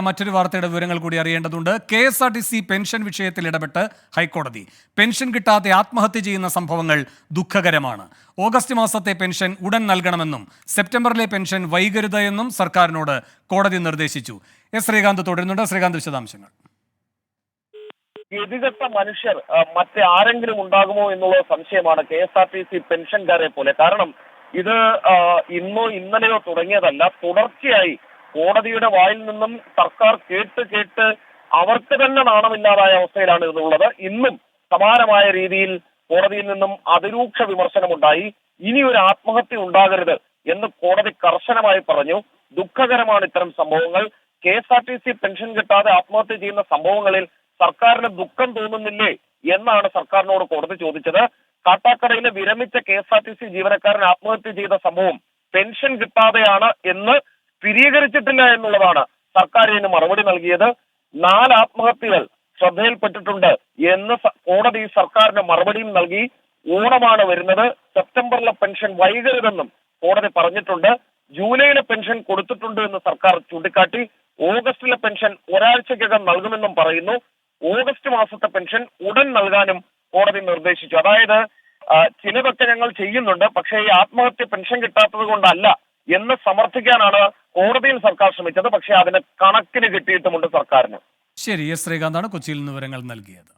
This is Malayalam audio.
മറ്റൊരു വാർത്തയുടെ വിവരങ്ങൾ കൂടി അറിയേണ്ടതുണ്ട്. KSRTC പെൻഷൻ വിഷയത്തിൽ ഇടപെട്ട് ഹൈക്കോടതി. പെൻഷൻ കിട്ടാതെ ആത്മഹത്യ ചെയ്യുന്ന സംഭവങ്ങൾ ദുഃഖകരമാണ്. ഓഗസ്റ്റ് മാസത്തെ പെൻഷൻ ഉടൻ നൽകണമെന്നും സെപ്റ്റംബറിലെ പെൻഷൻ വൈകരുത് എന്നും സർക്കാരിനോട് കോടതി നിർദ്ദേശിച്ചു. ശ്രീകാന്ത് തുടരുന്നുണ്ട്. ശ്രീകാന്ത്, വിശദാംശങ്ങൾ. ഗതികെട്ട മനുഷ്യർ മറ്റേ ആരെങ്കിലും ഉണ്ടാകുമോ എന്നുള്ള സംശയമാണ് KSRTC പെൻഷൻകാരെ പോലെ. കാരണം ഇത് ഇന്നോ ഇന്നലെയോ തുടങ്ങിയതല്ല, തുടർച്ചയായി കോടതിയുടെ വായിൽ നിന്നും സർക്കാർ കേട്ട് അവർക്ക് തന്നെ നാണമില്ലാതായ അവസ്ഥയിലാണ് ഇതുള്ളത്. ഇന്നും സമാനമായ രീതിയിൽ കോടതിയിൽ നിന്നും അതിരൂക്ഷ വിമർശനമുണ്ടായി. ഇനി ഒരു ആത്മഹത്യ ഉണ്ടാകരുത് എന്ന് കോടതി കർശനമായി പറഞ്ഞു. ദുഃഖകരമാണ് ഇത്തരം സംഭവങ്ങൾ. KSRTC പെൻഷൻ കിട്ടാതെ ആത്മഹത്യ ചെയ്യുന്ന സംഭവങ്ങളിൽ സർക്കാരിന് ദുഃഖം തോന്നുന്നില്ലേ എന്നാണ് സർക്കാരിനോട് കോടതി ചോദിച്ചത്. കാട്ടാക്കടയിലെ വിരമിച്ച KSRTC ജീവനക്കാരൻ ആത്മഹത്യ ചെയ്ത സംഭവം പെൻഷൻ കിട്ടാതെയാണ് എന്ന് സ്ഥിരീകരിച്ചിട്ടില്ല എന്നുള്ളതാണ് സർക്കാർ ഇതിന് മറുപടി നൽകിയത്. 4 ആത്മഹത്യകൾ ശ്രദ്ധയിൽപ്പെട്ടിട്ടുണ്ട് എന്ന് കോടതി സർക്കാരിന് മറുപടിയും നൽകി. ഓണമാണ് വരുന്നത്, സെപ്റ്റംബറിലെ പെൻഷൻ വൈകരുതെന്നും കോടതി പറഞ്ഞിട്ടുണ്ട്. ജൂലൈയിലെ പെൻഷൻ കൊടുത്തിട്ടുണ്ട് എന്ന് സർക്കാർ ചൂണ്ടിക്കാട്ടി. ഓഗസ്റ്റിലെ പെൻഷൻ ഒരാഴ്ചക്കകം നൽകുമെന്നും പറയുന്നു. ഓഗസ്റ്റ് മാസത്തെ പെൻഷൻ ഉടൻ നൽകാനും കോടതി നിർദ്ദേശിച്ചു. അതായത് ചിലതൊക്കെ ഞങ്ങൾ ചെയ്യുന്നുണ്ട്, പക്ഷേ ഈ ആത്മഹത്യ പെൻഷൻ കിട്ടാത്തത് കൊണ്ടല്ല എന്ന് സമർത്ഥിക്കാനാണ് കോടതിയിൽ സർക്കാർ ശ്രമിച്ചത്. പക്ഷേ അതിന് കണക്കിന് കിട്ടിയിട്ടുമുണ്ട് സർക്കാരിന്. ശരി, ശ്രീകാന്താണ് കൊച്ചിയിൽ നിന്ന് വിവരങ്ങൾ നൽകിയത്.